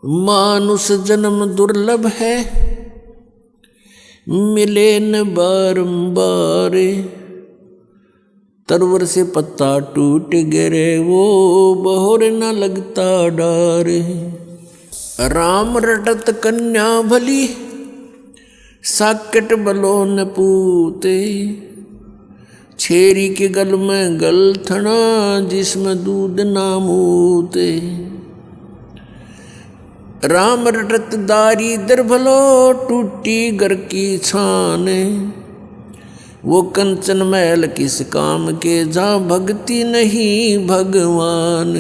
मानुष जन्म दुर्लभ है, मिले न बारंबार। तरवर से पत्ता टूट गिरे, वो बहोर न लगता डार। राम रटत कन्या भली, साकेट बलो न पूते। छेरी के गल में गलथना, जिसमें दूध ना मूते। राम रटत दारी दर भलो, टूटी घर की छान। वो कंचन महल किस काम के, जहाँ भक्ति नहीं भगवान।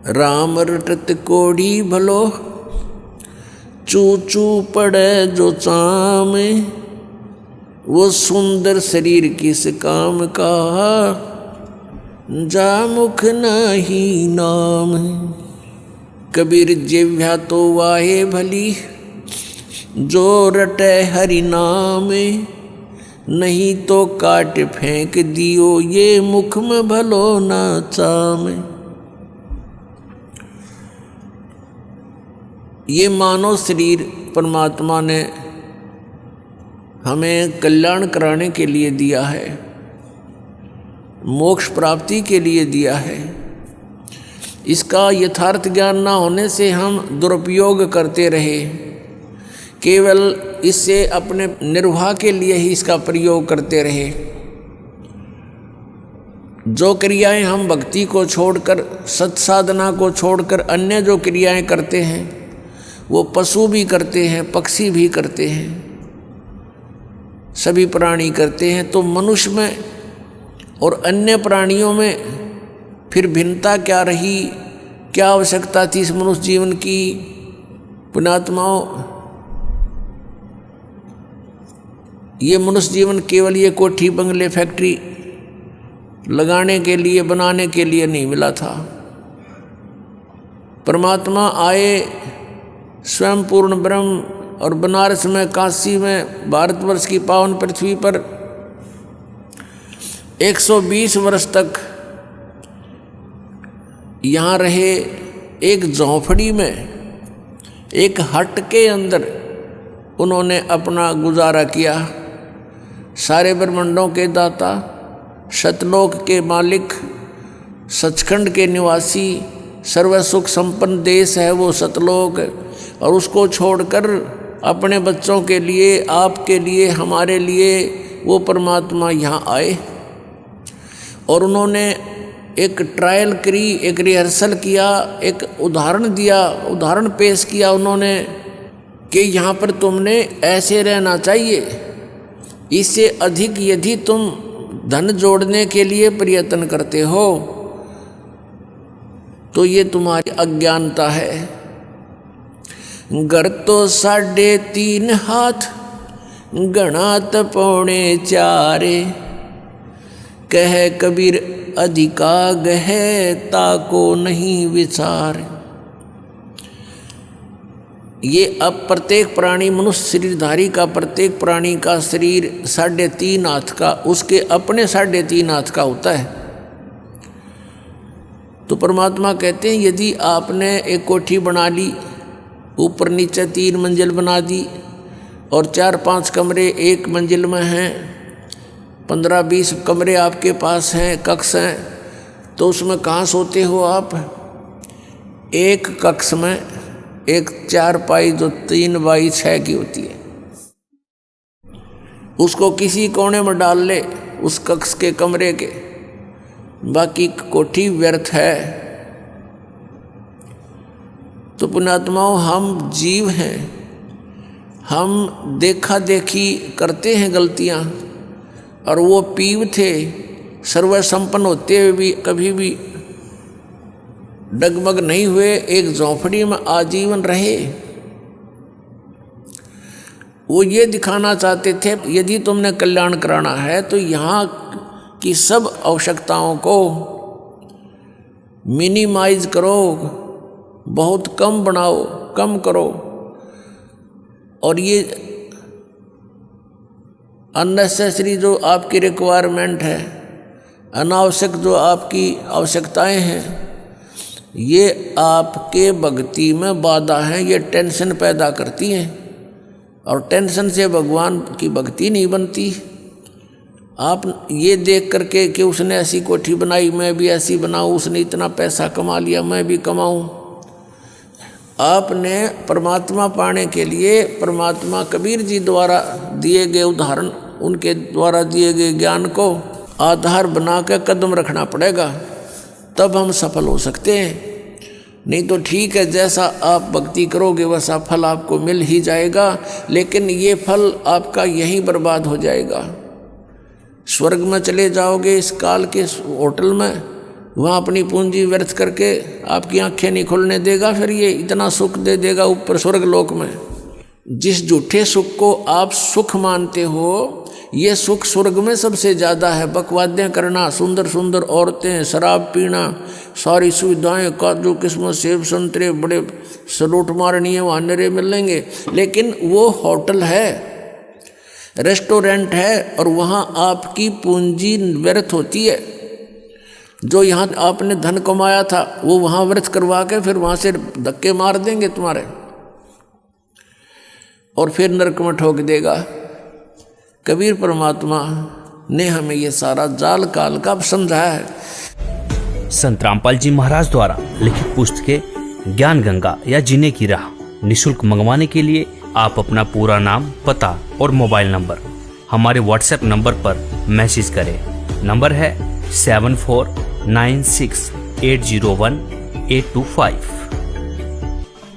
राम रटत कोड़ी भलो, चू चू पड़े जो चाम। वो सुंदर शरीर किस काम का, जा मुख नहीं नाम। कबीर जिह्वा तो वाहे भली, जो रटे हरि नाम। नहीं तो काट फेंक दियो, ये मुख में भलो ना चाम। ये मानव शरीर परमात्मा ने हमें कल्याण कराने के लिए दिया है, मोक्ष प्राप्ति के लिए दिया है। इसका यथार्थ ज्ञान ना होने से हम दुरुपयोग करते रहे, केवल इससे अपने निर्वाह के लिए ही इसका प्रयोग करते रहे। जो क्रियाएं हम भक्ति को छोड़कर, सत्साधना को छोड़कर अन्य जो क्रियाएं करते हैं, वो पशु भी करते हैं, पक्षी भी करते हैं, सभी प्राणी करते हैं। तो मनुष्य में और अन्य प्राणियों में फिर भिन्नता क्या रही, क्या आवश्यकता थी इस मनुष्य जीवन की? पुण्यात्माओं, ये मनुष्य जीवन केवल ये कोठी बंगले फैक्ट्री लगाने के लिए, बनाने के लिए नहीं मिला था। परमात्मा आए स्वयं पूर्ण ब्रह्म, और बनारस में, काशी में, भारतवर्ष की पावन पृथ्वी पर 120 वर्ष तक यहाँ रहे। एक झोंपड़ी में, एक हट के अंदर उन्होंने अपना गुजारा किया। सारे ब्रह्मांडों के दाता, सतलोक के मालिक, सचखंड के निवासी, सर्व सुख संपन्न देश है वो सतलोक, और उसको छोड़कर अपने बच्चों के लिए, आपके लिए, हमारे लिए वो परमात्मा यहाँ आए। और उन्होंने एक ट्रायल करी, एक रिहर्सल किया, एक उदाहरण दिया, उदाहरण पेश किया उन्होंने कि यहाँ पर तुमने ऐसे रहना चाहिए। इससे अधिक यदि तुम धन जोड़ने के लिए प्रयत्न करते हो तो ये तुम्हारी अज्ञानता है। घर तो 3.5 हाथ, गणात 4.25। कह कबीर अधिका गहे, ताको नहीं विचार। ये अब प्रत्येक प्राणी, मनुष्य शरीरधारी का प्रत्येक प्राणी का शरीर 3.5 हाथ का, उसके अपने 3.5 हाथ का होता है। तो परमात्मा कहते हैं यदि आपने एक कोठी बना ली, ऊपर नीचे 3 मंजिल बना दी, और 4-5 कमरे एक मंजिल में हैं, 15-20 कमरे आपके पास हैं, कक्ष हैं, तो उसमें कहाँ सोते हो आप? एक कक्ष में एक चारपाई जो 3x6 की होती है, उसको किसी कोने में डाल ले उस कक्ष के कमरे के, बाकी कोठी व्यर्थ है। तो पुण्यात्माओं, हम जीव हैं, हम देखा देखी करते हैं गलतियां, और वो पीव थे, सर्व संपन्न होते हुए भी कभी भी डगमग नहीं हुए, एक झोंपड़ी में आजीवन रहे। वो ये दिखाना चाहते थे यदि तुमने कल्याण कराना है तो यहाँ की सब आवश्यकताओं को मिनिमाइज करो, बहुत कम बनाओ, कम करो, और ये अननेसेसरी जो आपकी रिक्वायरमेंट है, अनावश्यक जो आपकी आवश्यकताएं हैं, ये आपके भक्ति में बाधा है, ये टेंशन पैदा करती हैं और टेंशन से भगवान की भक्ति नहीं बनती। आप ये देख करके कि उसने ऐसी कोठी बनाई, मैं भी ऐसी बनाऊं, उसने इतना पैसा कमा लिया, मैं भी कमाऊं। आपने परमात्मा पाने के लिए परमात्मा कबीर जी द्वारा दिए गए उदाहरण, उनके द्वारा दिए गए ज्ञान को आधार बना कर कदम रखना पड़ेगा, तब हम सफल हो सकते हैं। नहीं तो ठीक है, जैसा आप भक्ति करोगे वैसा फल आपको मिल ही जाएगा, लेकिन ये फल आपका यहीं बर्बाद हो जाएगा। स्वर्ग में चले जाओगे इस काल के होटल में, वहाँ अपनी पूंजी व्यर्थ करके आपकी आंखें नहीं खुलने देगा, फिर ये इतना सुख दे देगा ऊपर स्वर्ग लोक में। जिस झूठे सुख को आप सुख मानते हो, ये सुख स्वर्ग में सबसे ज़्यादा है। बकवादियाँ करना, सुंदर सुंदर औरतें, शराब पीना, सारी सुविधाएं, काजू किस्मत, सेब संतरे, बड़े सलूट मारनी है, वहाँ नरे मिलेंगे, लेकिन वो होटल है, रेस्टोरेंट है, और वहाँ आपकी पूंजी व्यर्थ होती है। जो यहाँ आपने धन कमाया था वो वहाँ व्यर्थ करवा के फिर वहाँ से धक्के मार देंगे तुम्हारे, और फिर नरक में ठोक देगा। कबीर परमात्मा ने हमें ये सारा जाल काल का समझाया है। संत रामपाल जी महाराज द्वारा लिखित पुस्तकें ज्ञान गंगा या जीने की राह निःशुल्क मंगवाने के लिए आप अपना पूरा नाम, पता और मोबाइल नंबर हमारे व्हाट्सएप नंबर पर मैसेज करें। नंबर है 7496801825।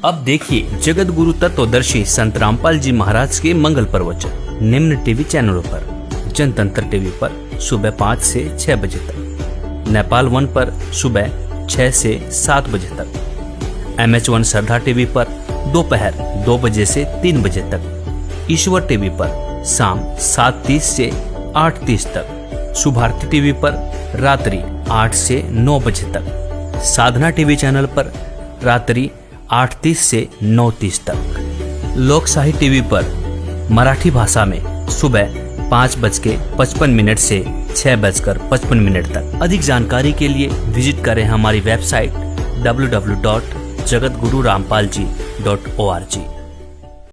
अब देखिए जगत गुरु तत्वदर्शी संत रामपाल जी महाराज के मंगल प्रवचन निम्न टीवी चैनलों पर: जनतंत्र टीवी पर सुबह 5 से 6 बजे तक, नेपाल 1 पर सुबह 6 से 7 बजे तक, MH1 श्रद्धा टीवी पर दोपहर 2 बजे से 3 बजे तक, ईश्वर टीवी पर शाम 7:30 से 8:30 तक, शुभारती टीवी पर रात्रि 8 से 9 बजे तक, साधना टीवी चैनल पर रात्रि 8:30 से 9:30 तक, लोकशाही टीवी पर मराठी भाषा में सुबह 5:55 से 6:55 तक। अधिक जानकारी के लिए विजिट करें हमारी वेबसाइट www.jagatgururampalji.org।